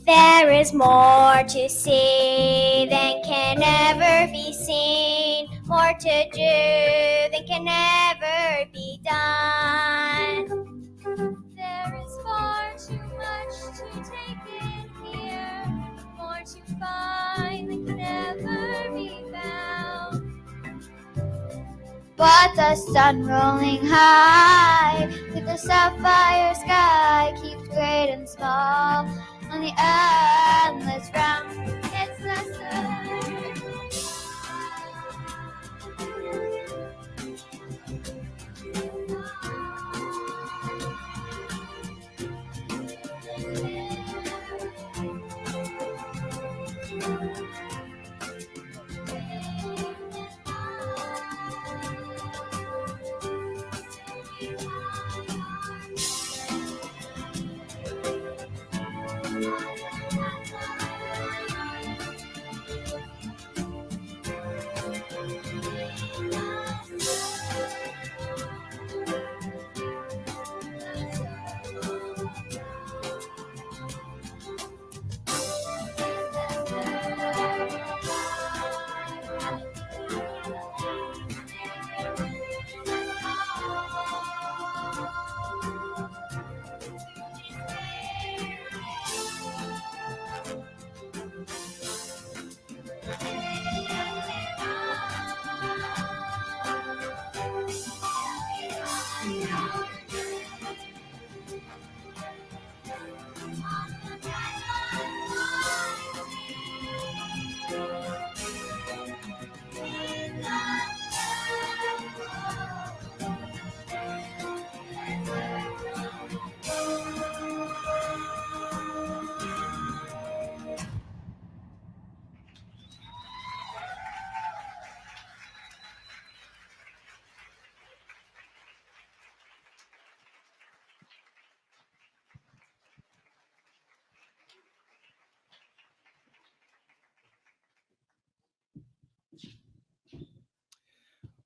There is more to see than can ever be seen, more to do than can ever be done. There is far too much to take in here, more to find than can ever be found. But the sun rolling high with the sapphire sky keeps great and small on the endless round. It's the sun.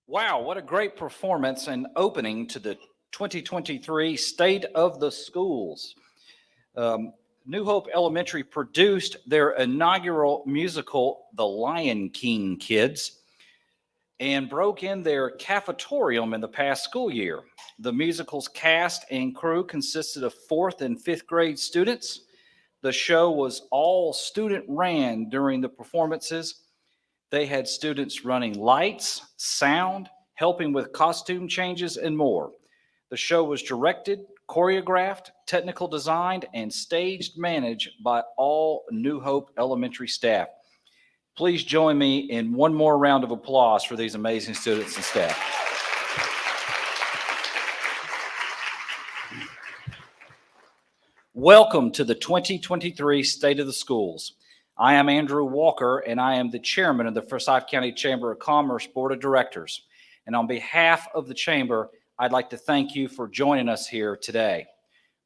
Wow, what a great performance and opening to the 2023 State of the Schools. New Hope Elementary produced their inaugural musical, The Lion King Kids, and broke in their cafetorium in the past school year. The musical's cast and crew consisted of 4th and 5th grade students. The show was all student ran during the performances. They had students running lights, sound, helping with costume changes, and more. The show was directed, choreographed, technical designed, and staged managed by all New Hope Elementary staff. Please join me in one more round of applause for these amazing students and staff. Welcome to the 2023 State of the Schools. I am Andrew Walker, and I am the chairman of the Forsyth County Chamber of Commerce Board of Directors. And on behalf of the Chamber, I'd like to thank you for joining us here today.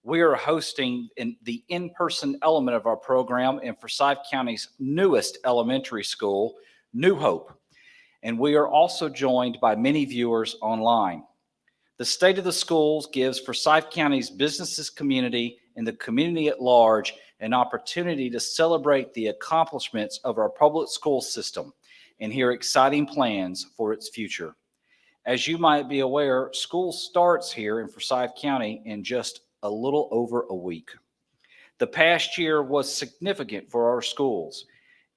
We are hosting the in-person element of our program in Forsyth County's newest elementary school, New Hope. And we are also joined by many viewers online. The State of the Schools gives Forsyth County's businesses community and the community at large an opportunity to celebrate the accomplishments of our public school system and hear exciting plans for its future. As you might be aware, school starts here in Forsyth County in just a little over a week. The past year was significant for our schools,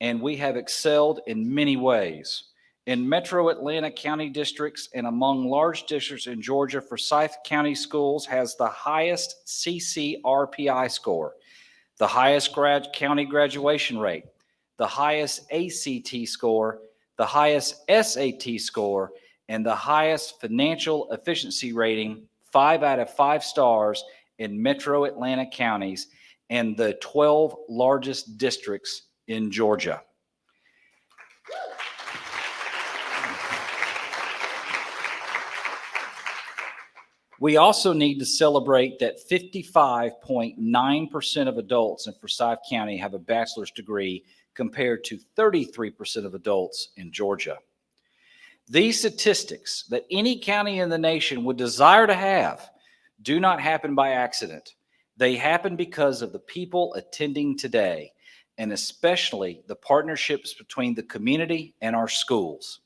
and we have excelled in many ways. In metro Atlanta County districts and among large districts in Georgia, Forsyth County Schools has the highest CCRPI score, the highest county graduation rate, the highest ACT score, the highest SAT score, and the highest financial efficiency rating, 5 out of 5 stars in metro Atlanta counties and the 12 largest districts in Georgia. We also need to celebrate that 55.9% of adults in Forsyth County have a bachelor's degree compared to 33% of adults in Georgia. These statistics that any county in the nation would desire to have do not happen by accident. They happen because of the people attending today, and especially the partnerships between the community and our schools.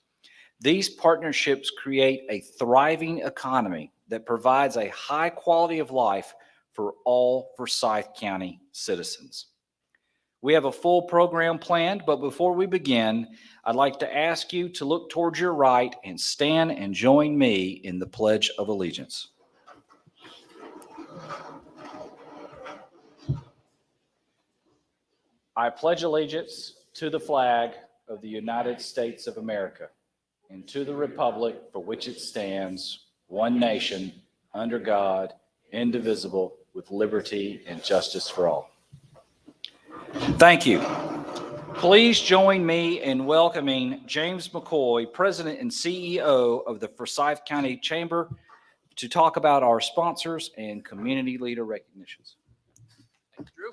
These partnerships create a thriving economy that provides a high quality of life for all Forsyth County citizens. We have a full program planned, but before we begin, I'd like to ask you to look towards your right and stand and join me in the Pledge of Allegiance. I pledge allegiance to the flag of the United States of America and to the republic for which it stands, one nation, under God, indivisible, with liberty and justice for all. Thank you. Please join me in welcoming James McCoy, President and CEO of the Forsyth County Chamber, to talk about our sponsors and community leader recognitions. Thanks, Drew.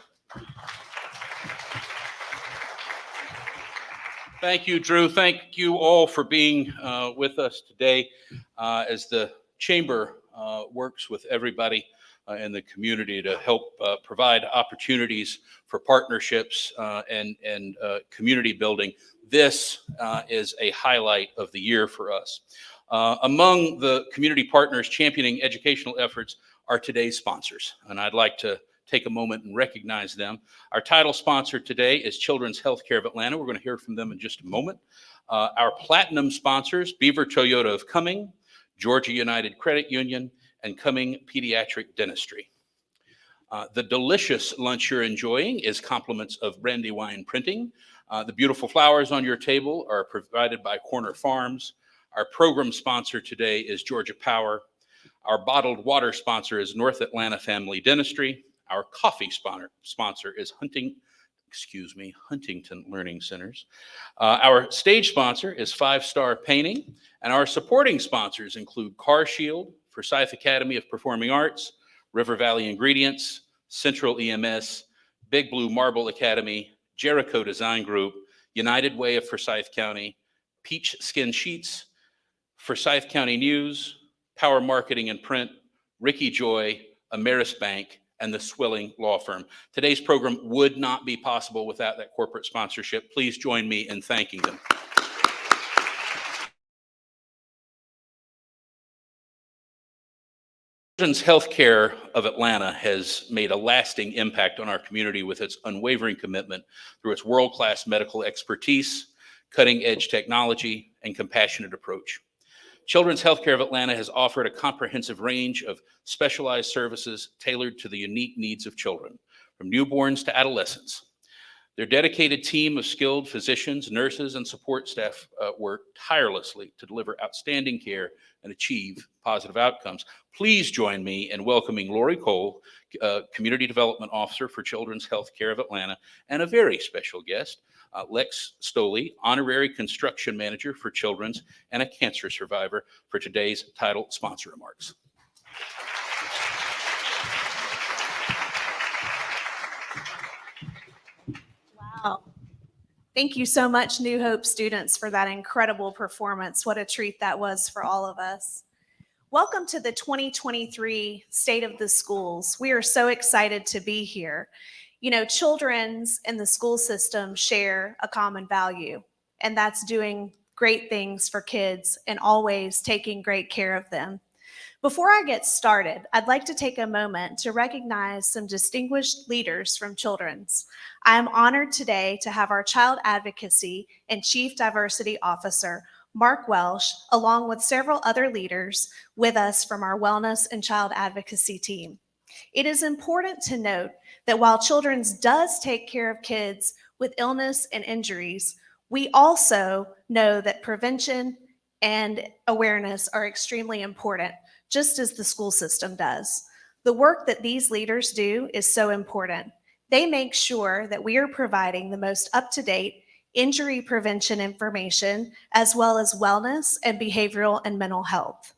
Thank you, Drew. Thank you all for being with us today as the Chamber works with everybody in the community to help provide opportunities for partnerships and community building. This is a highlight of the year for us. Among the community partners championing educational efforts are today's sponsors, and I'd like to take a moment and recognize them. Our title sponsor today is Children's Healthcare of Atlanta. We're going to hear from them in just a moment. Our platinum sponsors, Beaver Toyota of Cumming, Georgia United Credit Union, and Cumming Pediatric Dentistry. The delicious lunch you're enjoying is compliments of Brandywine Printing. The beautiful flowers on your table are provided by Corner Farms. Our program sponsor today is Georgia Power. Our bottled water sponsor is North Atlanta Family Dentistry. Our coffee sponsor is Huntington Learning Centers. Our stage sponsor is Five Star Painting, and our supporting sponsors include Car Shield, Forsyth Academy of Performing Arts, River Valley Ingredients, Central EMS, Big Blue Marble Academy, Jericho Design Group, United Way of Forsyth County, Peach Skin Sheets, Forsyth County News, Power Marketing and Print, Ricky Joy, Ameris Bank, and the Swilling Law Firm. Today's program would not be possible without that corporate sponsorship. Please join me in thanking them. Children's Healthcare of Atlanta has made a lasting impact on our community with its unwavering commitment through its world-class medical expertise, cutting-edge technology, and compassionate approach. Children's Healthcare of Atlanta has offered a comprehensive range of specialized services tailored to the unique needs of children, from newborns to adolescents. Their dedicated team of skilled physicians, nurses, and support staff work tirelessly to deliver outstanding care and achieve positive outcomes. Please join me in welcoming Lori Cole, Community Development Officer for Children's Healthcare of Atlanta, and a very special guest, Lex Stoley, Honorary Construction Manager for Children's and a cancer survivor, for today's title sponsor remarks. Wow. Thank you so much, New Hope students, for that incredible performance. What a treat that was for all of us. Welcome to the 2023 State of the Schools. We are so excited to be here. You know, children's and the school system share a common value, and that's doing great things for kids and always taking great care of them. Before I get started, I'd like to take a moment to recognize some distinguished leaders from Children's. I am honored today to have our Child Advocacy and Chief Diversity Officer, Mark Welsh, along with several other leaders with us from our Wellness and Child Advocacy team. It is important to note that while Children's does take care of kids with illness and injuries, we also know that prevention and awareness are extremely important, just as the school system does. The work that these leaders do is so important. They make sure that we are providing the most up-to-date injury prevention information, as well as wellness and behavioral and mental health.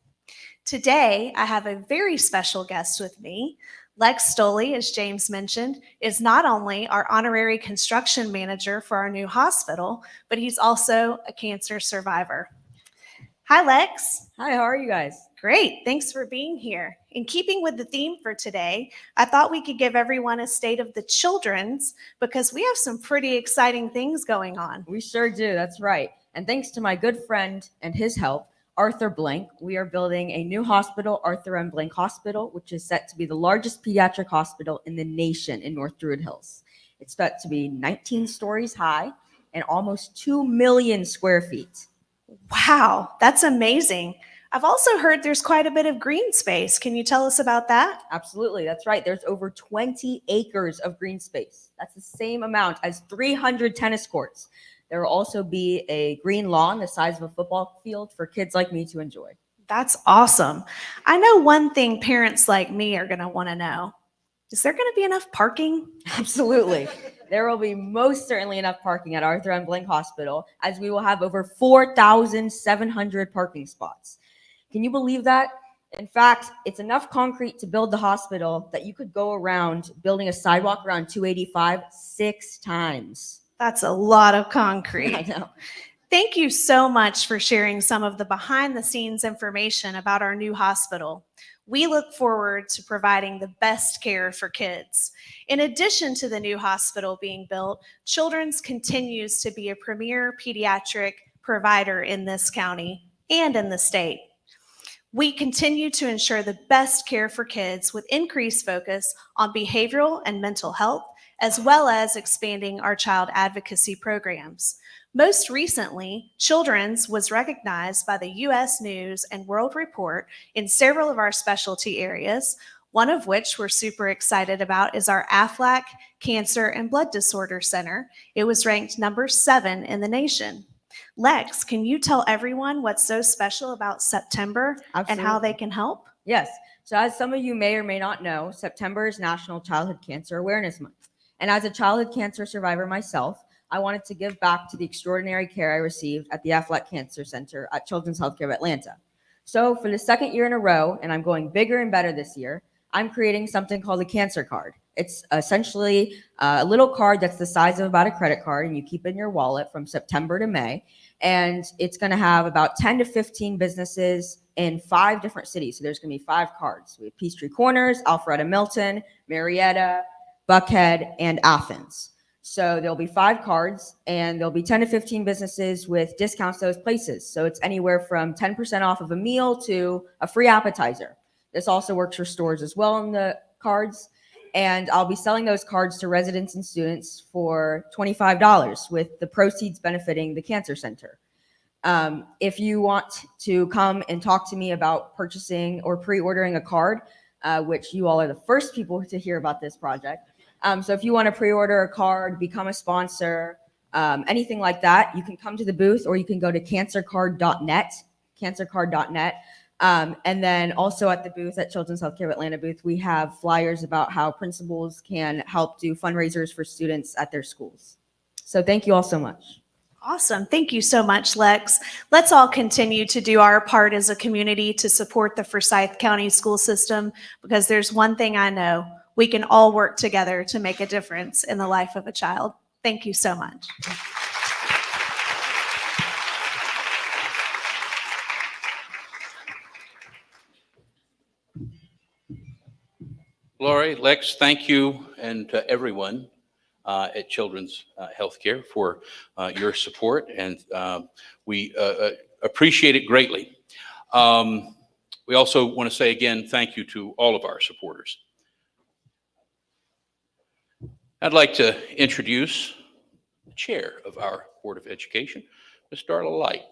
Today, I have a very special guest with me. Lex Stoley, as James mentioned, is not only our honorary construction manager for our new hospital, but he's also a cancer survivor. Hi, Lex. Hi, how are you guys? Great. Thanks for being here. In keeping with the theme for today, I thought we could give everyone a state of the children's because we have some pretty exciting things going on. We sure do, that's right. And thanks to my good friend and his help, Arthur Blank, we are building a new hospital, Arthur M. Blank Hospital, which is set to be the largest pediatric hospital in the nation in North Druid Hills. It's set to be 19 stories high and almost 2 million square feet. Wow, that's amazing. I've also heard there's quite a bit of green space. Can you tell us about that? Absolutely, that's right. There's over 20 acres of green space. That's the same amount as 300 tennis courts. There will also be a green lawn the size of a football field for kids like me to enjoy. That's awesome. I know one thing parents like me are going to want to know. Is there going to be enough parking? Absolutely. There will be most certainly enough parking at Arthur M. Blank Hospital, as we will have over 4,700 parking spots. Can you believe that? In fact, it's enough concrete to build the hospital that you could go around building a sidewalk around 285 6 times. That's a lot of concrete. I know. Thank you so much for sharing some of the behind-the-scenes information about our new hospital. We look forward to providing the best care for kids. In addition to the new hospital being built, Children's continues to be a premier pediatric provider in this county and in the state. We continue to ensure the best care for kids with increased focus on behavioral and mental health, as well as expanding our child advocacy programs. Most recently, Children's was recognized by the U.S. News and World Report in several of our specialty areas, one of which we're super excited about is our Aflac Cancer and Blood Disorder Center. It was ranked number 7 in the nation. Lex, can you tell everyone what's so special about September and how they can help? Yes. So as some of you may or may not know, September is National Childhood Cancer Awareness Month. And as a childhood cancer survivor myself, I wanted to give back to the extraordinary care I received at the Aflac Cancer Center at Children's Healthcare of Atlanta. So for the second year in a row, and I'm going bigger and better this year, I'm creating something called a cancer card. It's essentially a little card that's the size of about a credit card, and you keep it in your wallet from September to May. And it's going to have about 10 to 15 businesses in 5 different cities. So there's going to be 5 cards. We have Peachtree Corners, Alpharetta Milton, Marietta, Buckhead, and Athens. So there'll be 5 cards, and there'll be 10 to 15 businesses with discounts to those places. So it's anywhere from 10% off of a meal to a free appetizer. This also works for stores as well in the cards. And I'll be selling those cards to residents and students for $25 with the proceeds benefiting the Cancer Center. If you want to come and talk to me about purchasing or pre-ordering a card, which you all are the first people to hear about this project. So if you want to pre-order a card, become a sponsor, anything like that, you can come to the booth or you can go to cancercard.net, cancercard.net. And then also at the booth at Children's Healthcare of Atlanta booth, we have flyers about how principals can help do fundraisers for students at their schools. So thank you all so much. Awesome. Thank you so much, Lex. Let's all continue to do our part as a community to support the Forsyth County school system, because there's one thing I know, we can all work together to make a difference in the life of a child. Thank you so much. Lori, Lex, thank you, and to everyone at Children's Healthcare for your support, and we appreciate it greatly. We also want to say again, thank you to all of our supporters. I'd like to introduce the chair of our Board of Education, Ms. Darla Light,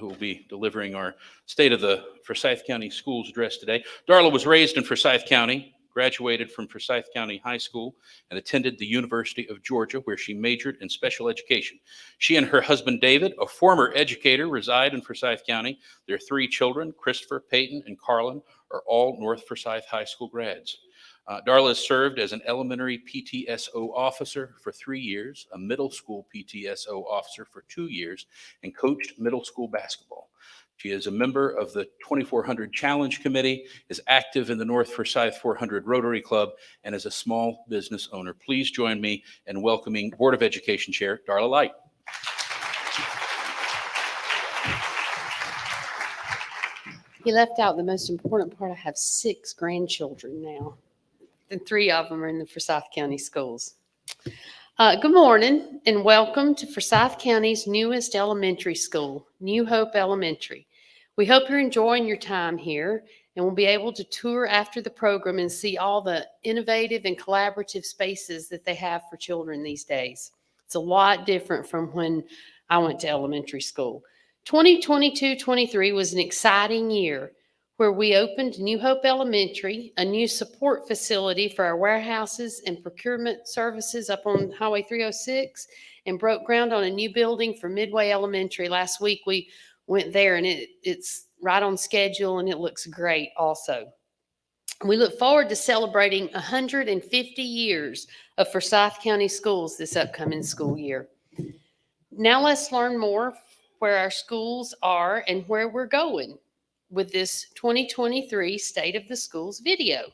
who will be delivering our State of the Forsyth County Schools address today. Darla was raised in Forsyth County, graduated from Forsyth County High School and attended the University of Georgia, where she majored in special education. She and her husband, David, a former educator, reside in Forsyth County. Their 3 children, Christopher, Peyton, and Carlin, are all North Forsyth High School grads. Darla has served as an elementary PTSO officer for 3 years, a middle school PTSO officer for 2 years, and coached middle school basketball. She is a member of the 2400 Challenge Committee, is active in the North Forsyth 400 Rotary Club, and is a small business owner. Please join me in welcoming Board of Education Chair Darla Light. He left out the most important part. I have 6 grandchildren now, and 3 of them are in the Forsyth County schools. Good morning and welcome to Forsyth County's newest elementary school, New Hope Elementary. We hope you're enjoying your time here and will be able to tour after the program and see all the innovative and collaborative spaces that they have for children these days. It's a lot different from when I went to elementary school. 2022-23 was an exciting year where we opened New Hope Elementary, a new support facility for our warehouses and procurement services up on Highway 306, and broke ground on a new building for Midway Elementary. Last week we went there, and it's right on schedule, and it looks great also. We look forward to celebrating 150 years of Forsyth County Schools this upcoming school year. Now let's learn more where our schools are and where we're going with this 2023 State of the Schools video.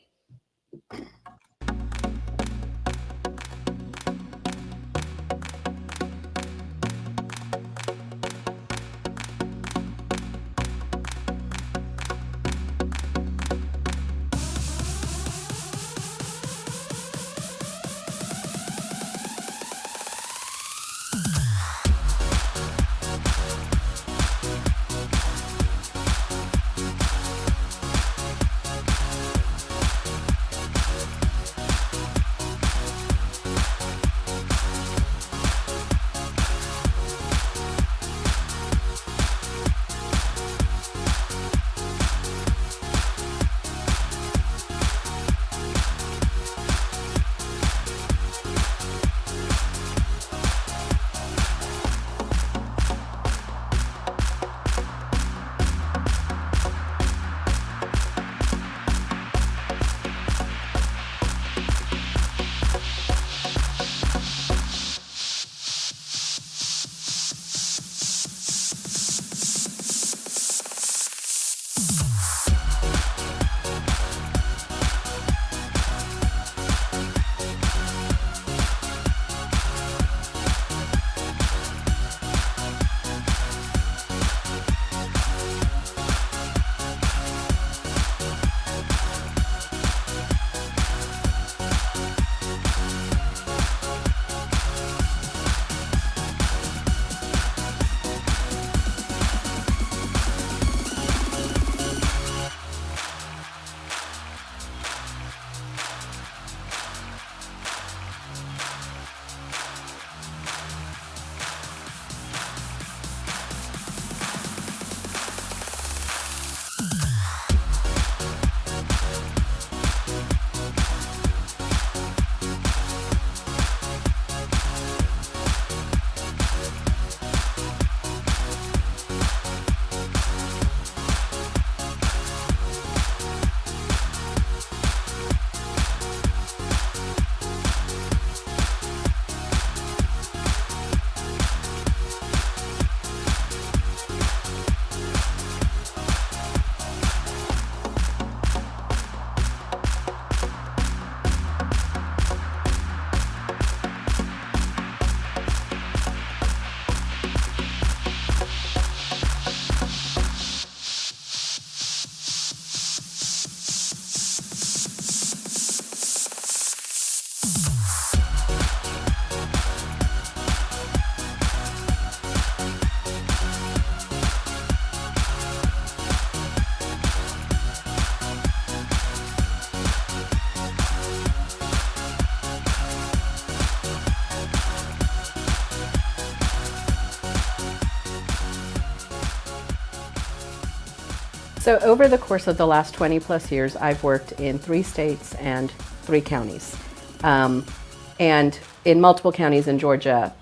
So over the course of the last 20 plus years, I've worked in 3 states and 3 counties. And in multiple counties in Georgia.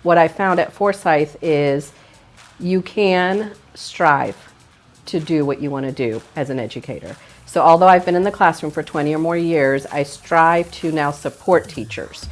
What I found at Forsyth is you can strive to do what you want to do as an educator. So although I've been in the classroom for 20 or more years, I strive to now support teachers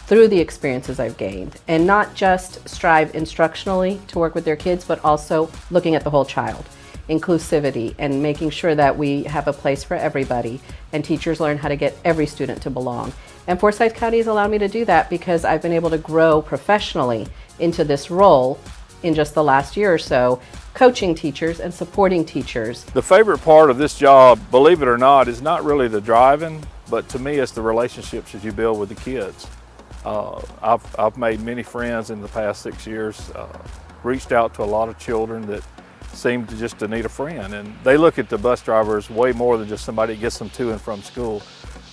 through the experiences I've gained, and not just strive instructionally to work with their kids, but also looking at the whole child, inclusivity, and making sure that we have a place for everybody and teachers learn how to get every student to belong. And Forsyth County has allowed me to do that because I've been able to grow professionally into this role in just the last year or so, coaching teachers and supporting teachers. The favorite part of this job, believe it or not, is not really the driving, but to me it's the relationships that you build with the kids. I've made many friends in the past 6 years, reached out to a lot of children that seem to just need a friend, and they look at the bus driver as way more than just somebody that gets them to and from school,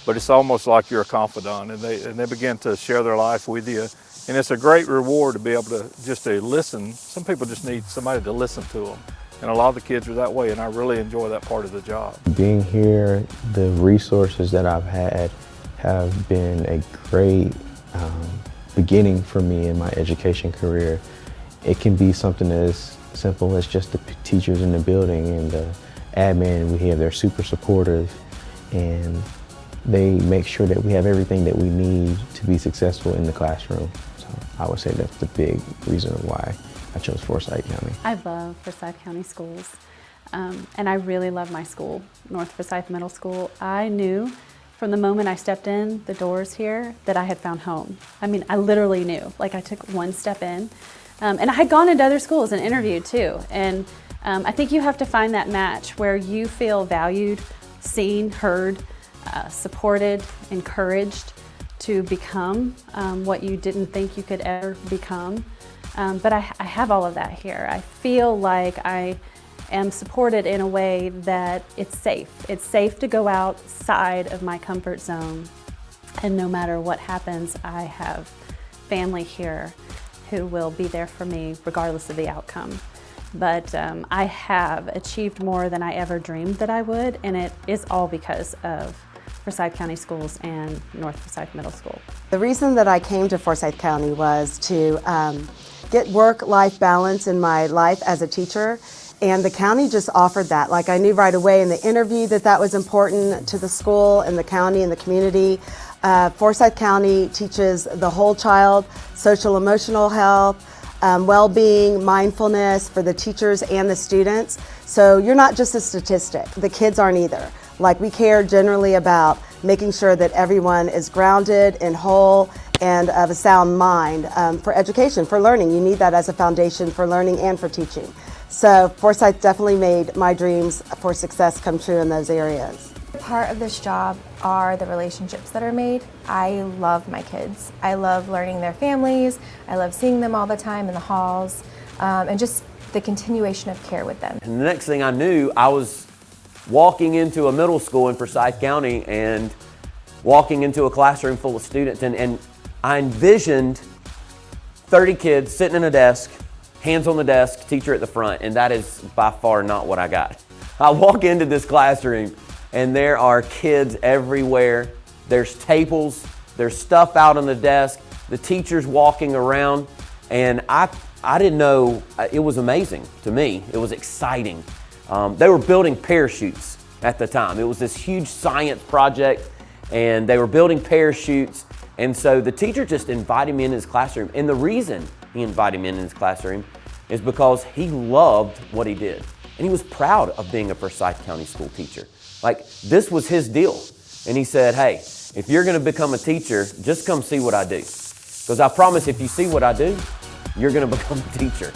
but it's almost like you're a confidant, and they begin to share their life with you. And it's a great reward to be able to just to listen. Some people just need somebody to listen to them. And a lot of the kids are that way, and I really enjoy that part of the job. Being here, the resources that I've had have been a great beginning for me in my education career. It can be something as simple as just the teachers in the building and the admin we have. They're super supportive, and they make sure that we have everything that we need to be successful in the classroom. So I would say that's the big reason why I chose Forsyth County. I love Forsyth County schools, and I really love my school, North Forsyth Middle School. I knew from the moment I stepped in the doors here that I had found home. I mean, I literally knew, like I took one step in, and I had gone into other schools and interviewed too. And I think you have to find that match where you feel valued, seen, heard, supported, encouraged to become what you didn't think you could ever become. But I have all of that here. I feel like I am supported in a way that it's safe. It's safe to go outside of my comfort zone. And no matter what happens, I have family here who will be there for me regardless of the outcome. But I have achieved more than I ever dreamed that I would, and it is all because of Forsyth County Schools and North Forsyth Middle School. The reason that I came to Forsyth County was to get work-life balance in my life as a teacher, and the county just offered that. Like, I knew right away in the interview that that was important to the school and the county and the community. Forsyth County teaches the whole child, social emotional health, well-being, mindfulness for the teachers and the students. So you're not just a statistic. The kids aren't either. Like, we care generally about making sure that everyone is grounded and whole and of a sound mind for education, for learning. You need that as a foundation for learning and for teaching. So Forsyth definitely made my dreams for success come true in those areas. Part of this job are the relationships that are made. I love my kids. I love learning their families. I love seeing them all the time in the halls, and just the continuation of care with them. And the next thing I knew, I was walking into a middle school in Forsyth County and walking into a classroom full of students, and I envisioned 30 kids sitting in a desk, hands on the desk, teacher at the front, and that is by far not what I got. I walk into this classroom and there are kids everywhere. There's tables, there's stuff out on the desk, the teacher's walking around, and I didn't know, it was amazing to me. It was exciting. They were building parachutes at the time. It was this huge science project, and they were building parachutes. And so the teacher just invited me in his classroom. And the reason he invited me in his classroom is because he loved what he did. And he was proud of being a Forsyth County school teacher. Like, this was his deal. And he said, hey, if you're gonna become a teacher, just come see what I do. Because I promise if you see what I do, you're gonna become a teacher.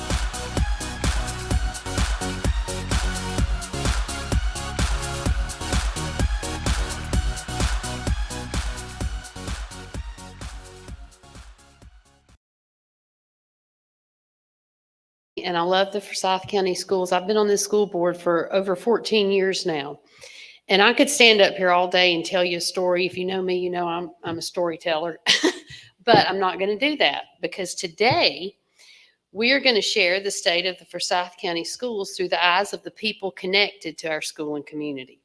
And I love the Forsyth County Schools. I've been on this school board for over 14 years now. And I could stand up here all day and tell you a story. If you know me, you know I'm a storyteller. But I'm not going to do that, because today We are going to share the state of the Forsyth County Schools through the eyes of the people connected to our school and community.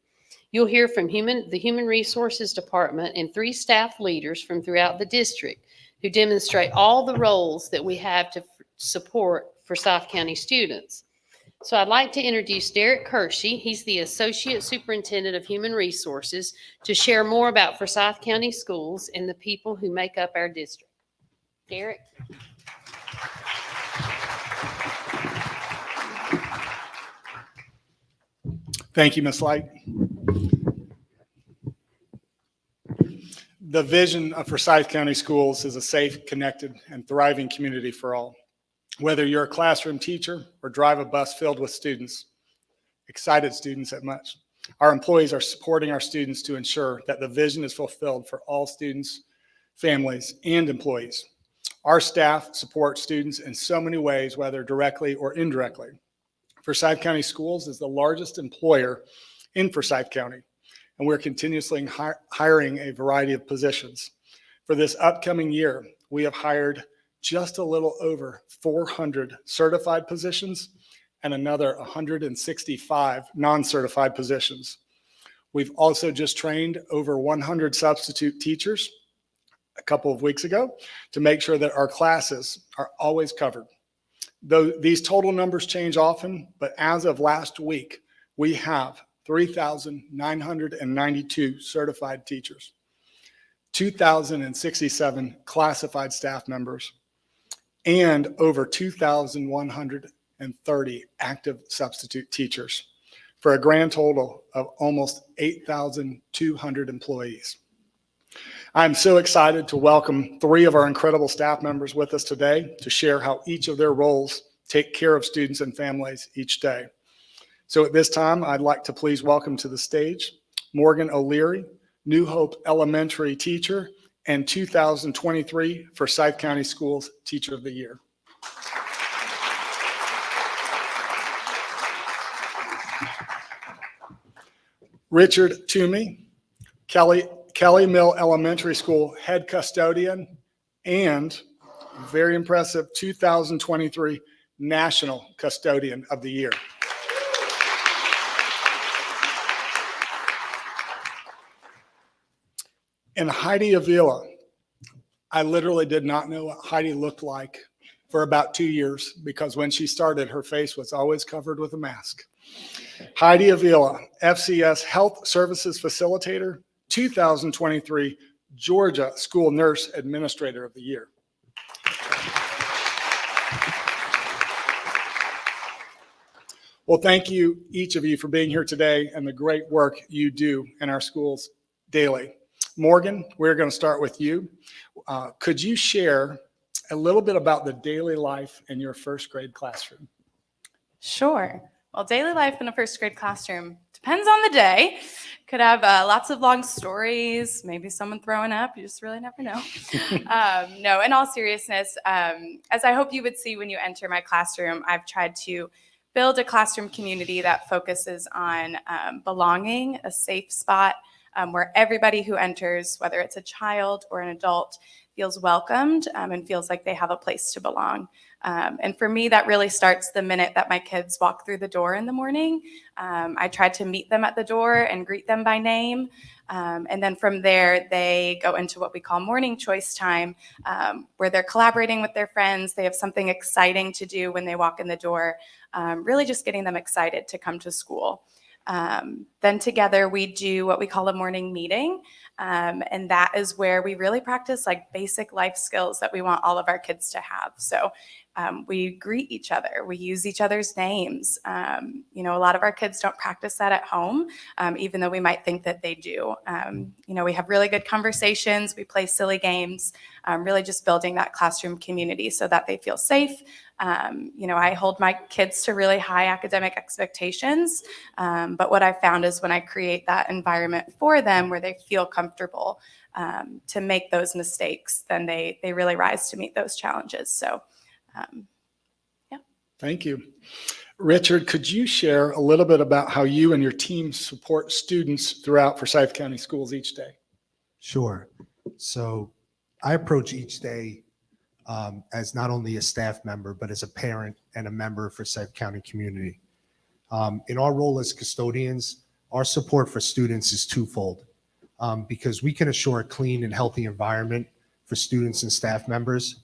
You'll hear from the Human Resources Department and 3 staff leaders from throughout the district who demonstrate all the roles that we have to support Forsyth County students. So I'd like to introduce Derek Hershey. He's the Associate Superintendent of Human Resources to share more about Forsyth County Schools and the people who make up our district. Derek? Thank you, Ms. Light. The vision of Forsyth County Schools is a safe, connected, and thriving community for all. Whether you're a classroom teacher or drive a bus filled with students, excited students at much, our employees are supporting our students to ensure that the vision is fulfilled for all students, families, and employees. Our staff support students in so many ways, whether directly or indirectly. Forsyth County Schools is the largest employer in Forsyth County, and we're continuously hiring a variety of positions. For this upcoming year, we have hired just a little over 400 certified positions and another 165 non-certified positions. We've also just trained over 100 substitute teachers a couple of weeks ago to make sure that our classes are always covered. Though these total numbers change often, but as of last week, we have 3,992 certified teachers, 2,067 classified staff members, and over 2,130 active substitute teachers, for a grand total of almost 8,200 employees. I'm so excited to welcome 3 of our incredible staff members with us today to share how each of their roles take care of students and families each day. So at this time, I'd like to please welcome to the stage Morgan O'Leary, New Hope Elementary teacher and 2023 Forsyth County Schools Teacher of the Year. Richard Toomey, Kelly Mill Elementary School head custodian and very impressive 2023 National Custodian of the Year. And Heidi Avila, I literally did not know what Heidi looked like for about 2 years because when she started, her face was always covered with a mask. Heidi Avila, FCS Health Services Facilitator, 2023 Georgia School Nurse Administrator of the Year. Well, thank you, each of you, for being here today and the great work you do in our schools daily. Morgan, we're going to start with you. Could you share a little bit about the daily life in your first grade classroom? Sure. Well, daily life in a first grade classroom depends on the day. Could have lots of long stories, maybe someone throwing up. You just really never know. No, in all seriousness, as I hope you would see when you enter my classroom, I've tried to build a classroom community that focuses on belonging, a safe spot where everybody who enters, whether it's a child or an adult, feels welcomed and feels like they have a place to belong. And for me, that really starts the minute that my kids walk through the door in the morning. I try to meet them at the door and greet them by name. And then from there, they go into what we call morning choice time, where they're collaborating with their friends. They have something exciting to do when they walk in the door, really just getting them excited to come to school. Then together we do what we call a morning meeting. And that is where we really practice like basic life skills that we want all of our kids to have. So we greet each other, we use each other's names. You know, a lot of our kids don't practice that at home, even though we might think that they do. You know, we have really good conversations, we play silly games, really just building that classroom community so that they feel safe. You know, I hold my kids to really high academic expectations, but what I found is when I create that environment for them where they feel comfortable to make those mistakes, then they really rise to meet those challenges. So, yeah. Thank you. Richard, could you share a little bit about how you and your team support students throughout Forsyth County Schools each day? Sure. So I approach each day as not only a staff member, but as a parent and a member of Forsyth County community. In our role as custodians, our support for students is twofold, because we can assure a clean and healthy environment for students and staff members,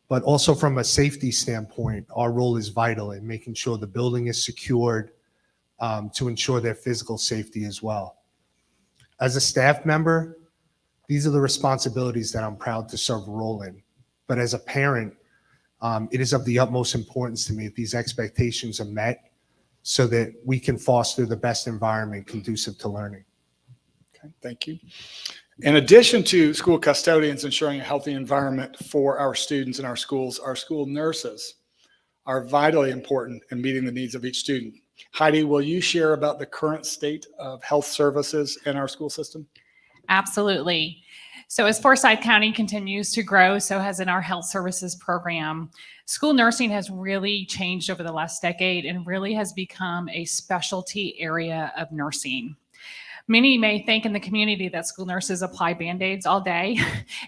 but also from a safety standpoint, our role is vital in making sure the building is secured to ensure their physical safety as well. As a staff member, these are the responsibilities that I'm proud to serve a role in. But as a parent, it is of the utmost importance to me that these expectations are met so that we can foster the best environment conducive to learning. Okay, thank you. In addition to school custodians ensuring a healthy environment for our students in our schools, our school nurses are vitally important in meeting the needs of each student. Heidi, will you share about the current state of health services in our school system? Absolutely. So as Forsyth County continues to grow, so has in our health services program. School nursing has really changed over the last decade and really has become a specialty area of nursing. Many may think in the community that school nurses apply Band-Aids all day.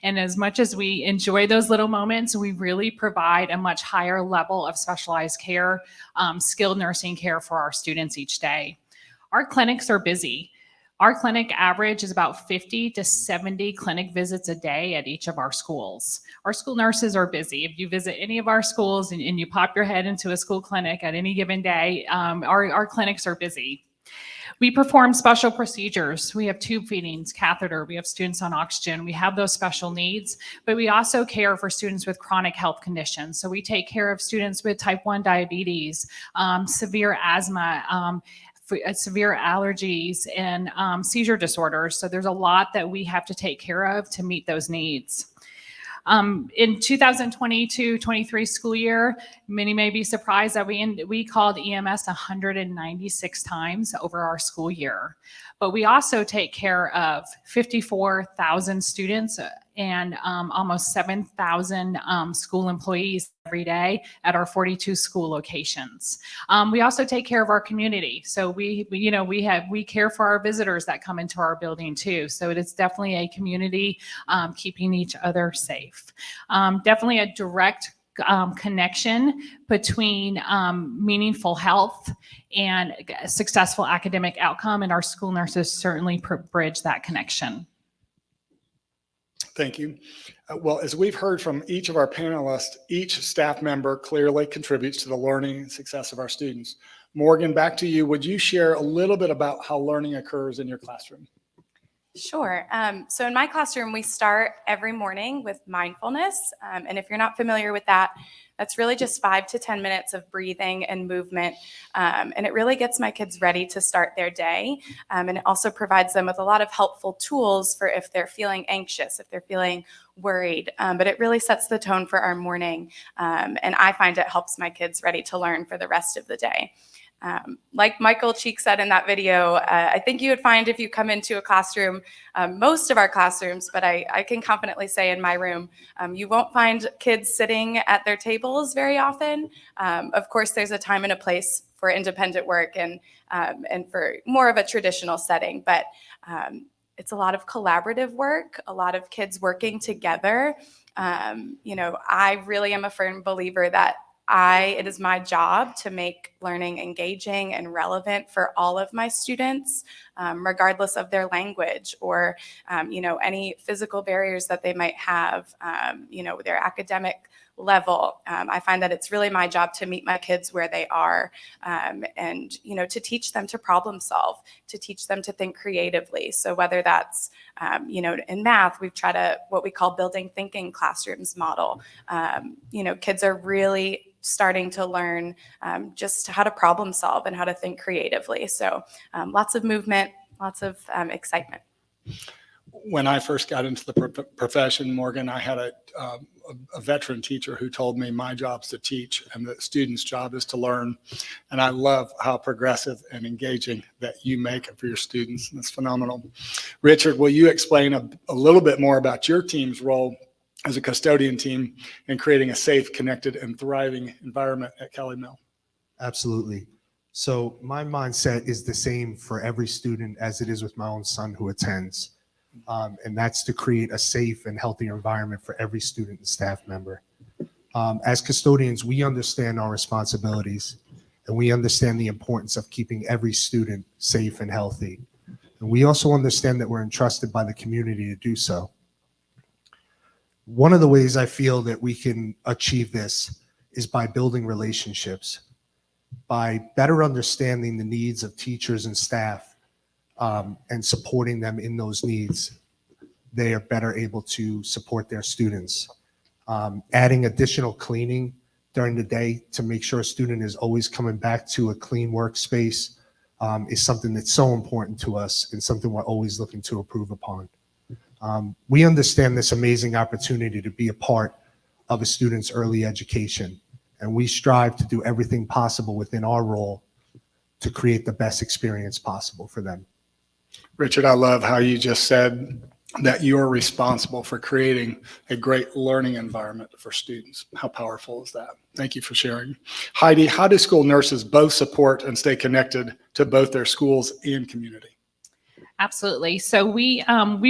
And as much as we enjoy those little moments, we really provide a much higher level of specialized care, skilled nursing care for our students each day. Our clinics are busy. Our clinic average is about 50 to 70 clinic visits a day at each of our schools. Our school nurses are busy. If you visit any of our schools and you pop your head into a school clinic at any given day, our clinics are busy. We perform special procedures. We have tube feedings, catheter. We have students on oxygen. We have those special needs, but we also care for students with chronic health conditions. So we take care of students with type 1 diabetes, severe asthma, severe allergies, and seizure disorders. So there's a lot that we have to take care of to meet those needs. In 2022-23 school year, many may be surprised that we called EMS 196 times over our school year. But we also take care of 54,000 students and almost 7,000 school employees every day at our 42 school locations. We also take care of our community. So we care for our visitors that come into our building too. So it is definitely a community keeping each other safe. Definitely a direct connection between meaningful health and successful academic outcome, and our school nurses certainly bridge that connection. Thank you. Well, as we've heard from each of our panelists, each staff member clearly contributes to the learning and success of our students. Morgan, back to you. Would you share a little bit about how learning occurs in your classroom? Sure. So in my classroom, we start every morning with mindfulness. And if you're not familiar with that, that's really just 5 to 10 minutes of breathing and movement. And it really gets my kids ready to start their day. And it also provides them with a lot of helpful tools for if they're feeling anxious, if they're feeling worried. But it really sets the tone for our morning. And I find it helps my kids ready to learn for the rest of the day. Like Michael Cheek said in that video, I think you would find if you come into a classroom, most of our classrooms, but I can confidently say in my room, you won't find kids sitting at their tables very often. Of course, there's a time and a place for independent work and for more of a traditional setting, but it's a lot of collaborative work, a lot of kids working together. I really am a firm believer that it is my job to make learning engaging and relevant for all of my students, regardless of their language or, any physical barriers that they might have, their academic level. I find that it's really my job to meet my kids where they are and, to teach them to problem solve, to teach them to think creatively. So whether that's, in math, we've tried what we call building thinking classrooms model. Kids are really starting to learn just how to problem solve and how to think creatively. So lots of movement, lots of excitement. When I first got into the profession, Morgan, I had a veteran teacher who told me my job's to teach and the student's job is to learn. And I love how progressive and engaging that you make it for your students. That's phenomenal. Richard, will you explain a little bit more about your team's role as a custodian team in creating a safe, connected, and thriving environment at Kelly Mill? Absolutely. So my mindset is the same for every student as it is with my own son who attends. And that's to create a safe and healthy environment for every student and staff member. As custodians, we understand our responsibilities and we understand the importance of keeping every student safe and healthy. And we also understand that we're entrusted by the community to do so. One of the ways I feel that we can achieve this is by building relationships, by better understanding the needs of teachers and staff, and supporting them in those needs. They are better able to support their students. Adding additional cleaning during the day to make sure a student is always coming back to a clean workspace is something that's so important to us and something we're always looking to improve upon. We understand this amazing opportunity to be a part of a student's early education, and we strive to do everything possible within our role to create the best experience possible for them. Richard, I love how you just said that you're responsible for creating a great learning environment for students. How powerful is that? Thank you for sharing. Heidi, how do school nurses both support and stay connected to both their schools and community? Absolutely. So we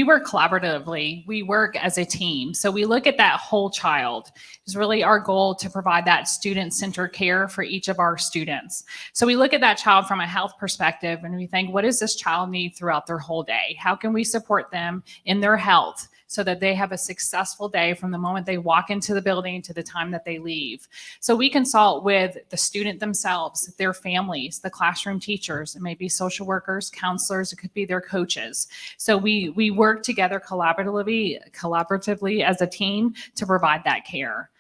work collaboratively. We work as a team. So we look at that whole child. It's really our goal to provide that student-centered care for each of our students. So we look at that child from a health perspective and we think, what does this child need throughout their whole day? How can we support them in their health so that they have a successful day from the moment they walk into the building to the time that they leave? So we consult with the student themselves, their families, the classroom teachers, it may be social workers, counselors, it could be their coaches. So we work together collaboratively as a team to provide that care.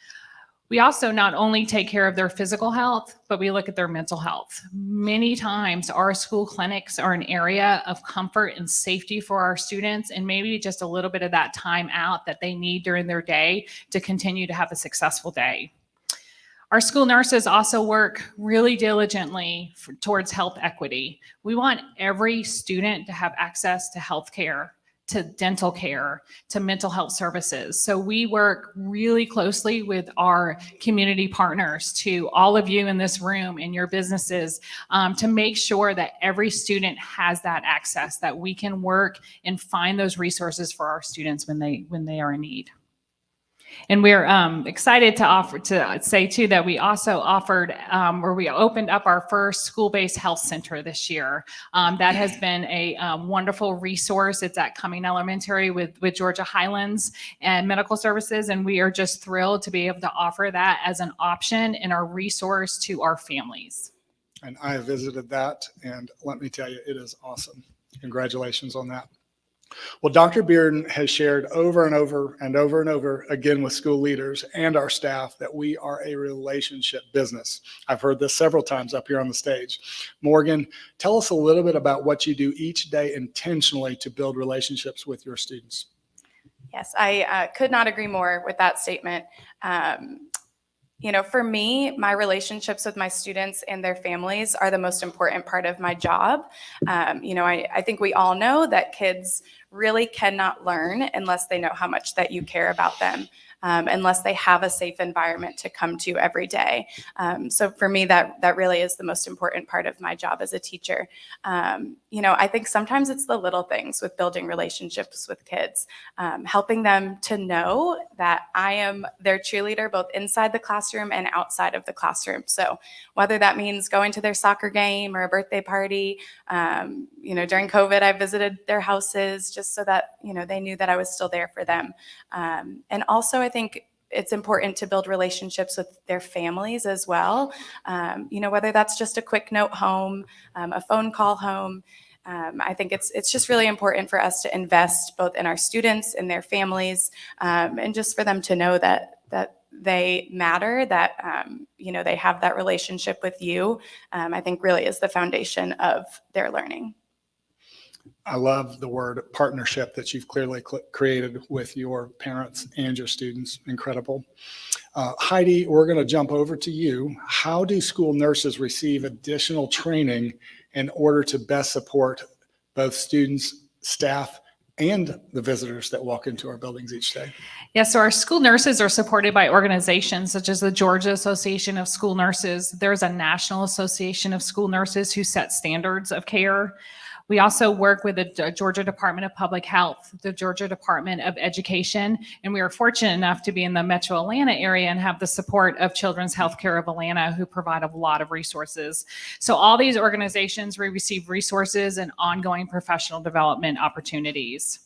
We also not only take care of their physical health, but we look at their mental health. Many times our school clinics are an area of comfort and safety for our students, and maybe just a little bit of that time out that they need during their day to continue to have a successful day. Our school nurses also work really diligently towards health equity. We want every student to have access to health care, to dental care, to mental health services. So we work really closely with our community partners, to all of you in this room and your businesses, to make sure that every student has that access, that we can work and find those resources for our students when they are in need. And we're excited to say too that we also offered, or we opened up our first school-based health center this year. That has been a wonderful resource. It's at Cumming Elementary with Georgia Highlands and Medical Services, and we are just thrilled to be able to offer that as an option and a resource to our families. And I have visited that, and let me tell you, it is awesome. Congratulations on that. Well, Dr. Bearden has shared over and over and over and over again with school leaders and our staff that we are a relationship business. I've heard this several times up here on the stage. Morgan, tell us a little bit about what you do each day intentionally to build relationships with your students. Yes, I could not agree more with that statement. You know, for me, my relationships with my students and their families are the most important part of my job. You know, I think we all know that kids really cannot learn unless they know how much that you care about them, unless they have a safe environment to come to every day. So for me, that really is the most important part of my job as a teacher. You know, I think sometimes it's the little things with building relationships with kids, helping them to know that I am their cheerleader both inside the classroom and outside of the classroom. So whether that means going to their soccer game or a birthday party, you know, during COVID, I visited their houses just so that, you know, they knew that I was still there for them. And also, I think it's important to build relationships with their families as well. You know, whether that's just a quick note home, a phone call home. I think it's just really important for us to invest both in our students and their families, and just for them to know that they matter, that you know, they have that relationship with you. I think really is the foundation of their learning. I love the word partnership that you've clearly created with your parents and your students. Incredible. Heidi, we're going to jump over to you. How do school nurses receive additional training in order to best support both students, staff, and the visitors that walk into our buildings each day? Yeah, so our school nurses are supported by organizations such as the Georgia Association of School Nurses. There's a National Association of School Nurses who set standards of care. We also work with the Georgia Department of Public Health, the Georgia Department of Education, and we are fortunate enough to be in the Metro Atlanta area and have the support of Children's Healthcare of Atlanta, who provide a lot of resources. So all these organizations, we receive resources and ongoing professional development opportunities.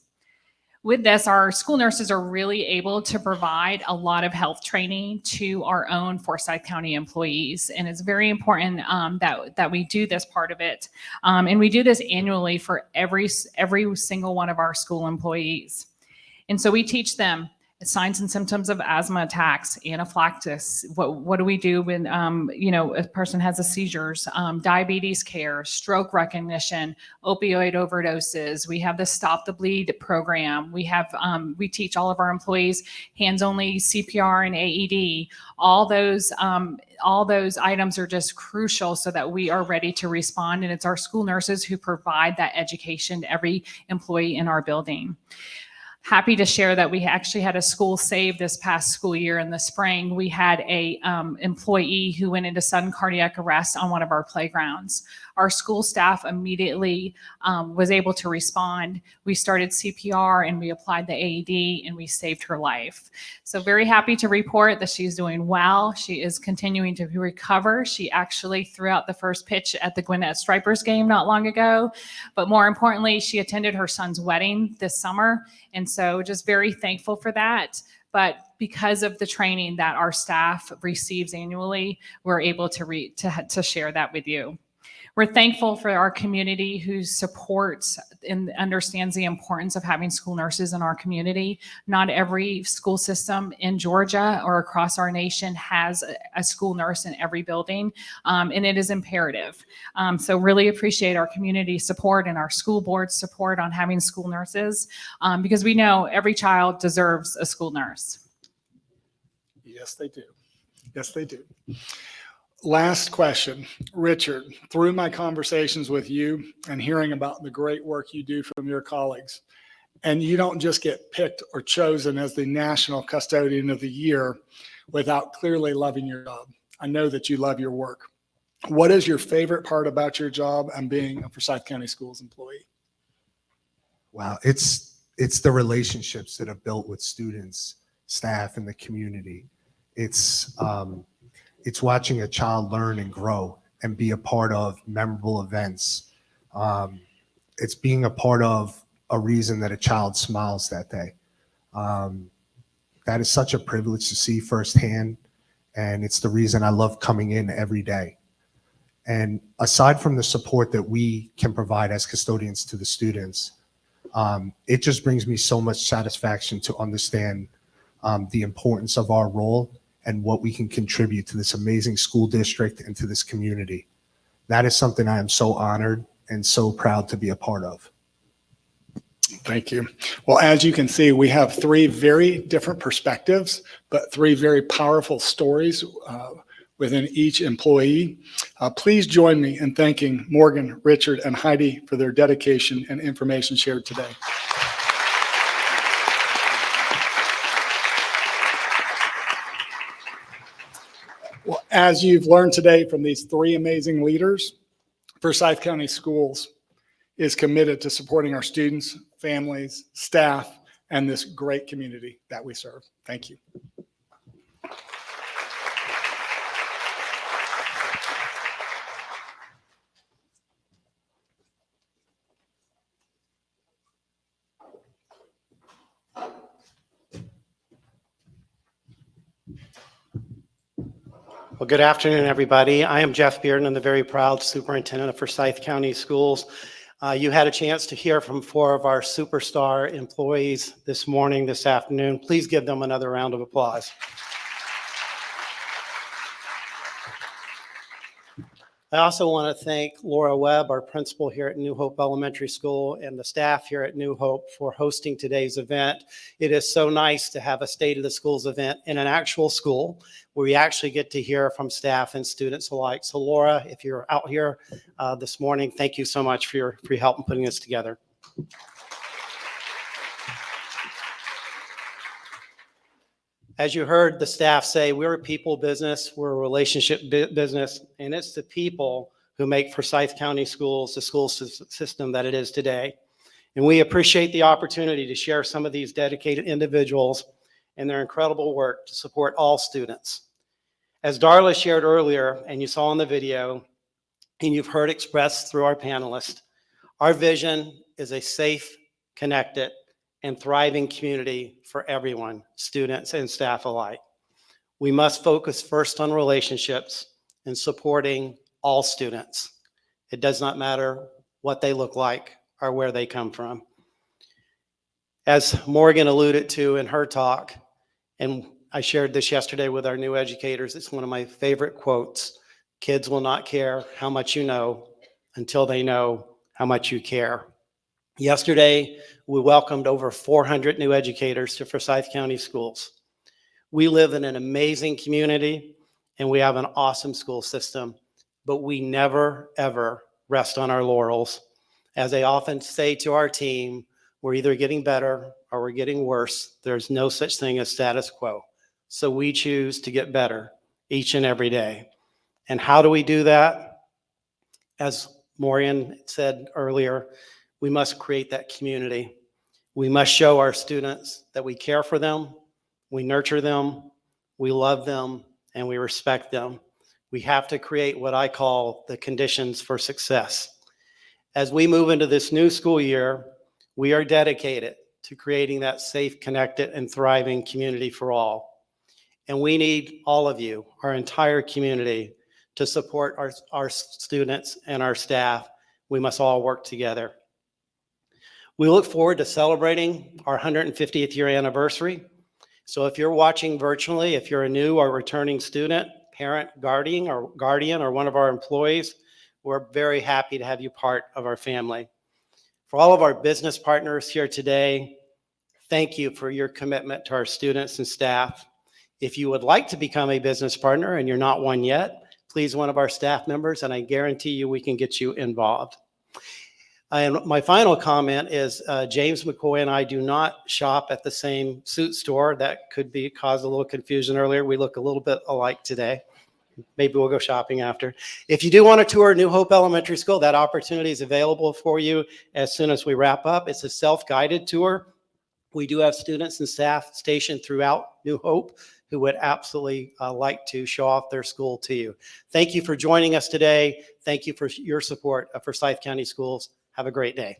With this, our school nurses are really able to provide a lot of health training to our own Forsyth County employees. And it's very important that we do this part of it. And we do this annually for every single one of our school employees. And so we teach them signs and symptoms of asthma attacks, anaphylaxis. What do we do when a person has a seizures? Diabetes care, stroke recognition, opioid overdoses. We have the Stop the Bleed program. We have we teach all of our employees hands-only CPR and AED. All those items are just crucial so that we are ready to respond. And it's our school nurses who provide that education to every employee in our building. Happy to share that we actually had a school save this past school year in the spring. We had a employee who went into sudden cardiac arrest on one of our playgrounds. Our school staff immediately was able to respond. We started CPR and we applied the AED and we saved her life. So very happy to report that she's doing well. She is continuing to recover. She actually threw out the first pitch at the Gwinnett Stripers game not long ago. But more importantly, she attended her son's wedding this summer. And so just very thankful for that. But because of the training that our staff receives annually, we're able to share that with you. We're thankful for our community who supports and understands the importance of having school nurses in our community. Not every school system in Georgia or across our nation has a school nurse in every building, and it is imperative. So really appreciate our community support and our school board support on having school nurses, because we know every child deserves a school nurse. Yes, they do. Yes, they do. Last question. Richard, through my conversations with you and hearing about the great work you do from your colleagues, and you don't just get picked or chosen as the National Custodian of the Year without clearly loving your job. I know that you love your work. What is your favorite part about your job and being a Forsyth County Schools employee? Wow, it's the relationships that are built with students, staff, and the community. It's watching a child learn and grow and be a part of memorable events. It's being a part of a reason that a child smiles that day. That is such a privilege to see firsthand, and it's the reason I love coming in every day. And aside from the support that we can provide as custodians to the students, it just brings me so much satisfaction to understand the importance of our role and what we can contribute to this amazing school district and to this community. That is something I am so honored and so proud to be a part of. Thank you. Well, as you can see, we have three very different perspectives, but three very powerful stories within each employee. Please join me in thanking Morgan, Richard, and Heidi for their dedication and information shared today. Well, as you've learned today from these three amazing leaders, Forsyth County Schools is committed to supporting our students, families, staff, and this great community that we serve. Thank you. Well, good afternoon, everybody. I am Jeff Bearden. I'm the very proud superintendent of Forsyth County Schools. You had a chance to hear from four of our superstar employees this afternoon. Please give them another round of applause. I also want to thank Laura Webb, our principal here at New Hope Elementary School, and the staff here at New Hope for hosting today's event. It is so nice to have a State of the Schools event in an actual school where we actually get to hear from staff and students alike. So Laura, if you're out here this morning, thank you so much for your help in putting this together. As you heard the staff say, we're a people business, we're a relationship business, and it's the people who make Forsyth County Schools the school system that it is today. And we appreciate the opportunity to share some of these dedicated individuals and their incredible work to support all students. As Darla shared earlier, and you saw in the video, and you've heard expressed through our panelists, our vision is a safe, connected, and thriving community for everyone, students and staff alike. We must focus first on relationships and supporting all students. It does not matter what they look like or where they come from. As Morgan alluded to in her talk, and I shared this yesterday with our new educators, it's one of my favorite quotes: kids will not care how much you know until they know how much you care. Yesterday, we welcomed over 400 new educators to Forsyth County Schools. We live in an amazing community and we have an awesome school system, but we never, ever rest on our laurels. As I often say to our team, we're either getting better or we're getting worse. There's no such thing as status quo. So we choose to get better each and every day. And how do we do that? As Maureen said earlier, we must create that community. We must show our students that we care for them, we nurture them, we love them, and we respect them. We have to create what I call the conditions for success. As we move into this new school year, we are dedicated to creating that safe, connected, and thriving community for all. And we need all of you, our entire community, to support our students and our staff. We must all work together. We look forward to celebrating our 150th year anniversary. So if you're watching virtually, if you're a new or returning student, parent, guardian, or one of our employees, we're very happy to have you part of our family. For all of our business partners here today, thank you for your commitment to our students and staff. If you would like to become a business partner and you're not one yet, please one of our staff members, and I guarantee you we can get you involved. And my final comment is James McCoy and I do not shop at the same suit store. That could cause a little confusion earlier. We look a little bit alike today. Maybe we'll go shopping after. If you do want to tour New Hope Elementary School, that opportunity is available for you as soon as we wrap up. It's a self-guided tour. We do have students and staff stationed throughout New Hope who would absolutely like to show off their school to you. Thank you for joining us today. Thank you for your support of Forsyth County Schools. Have a great day.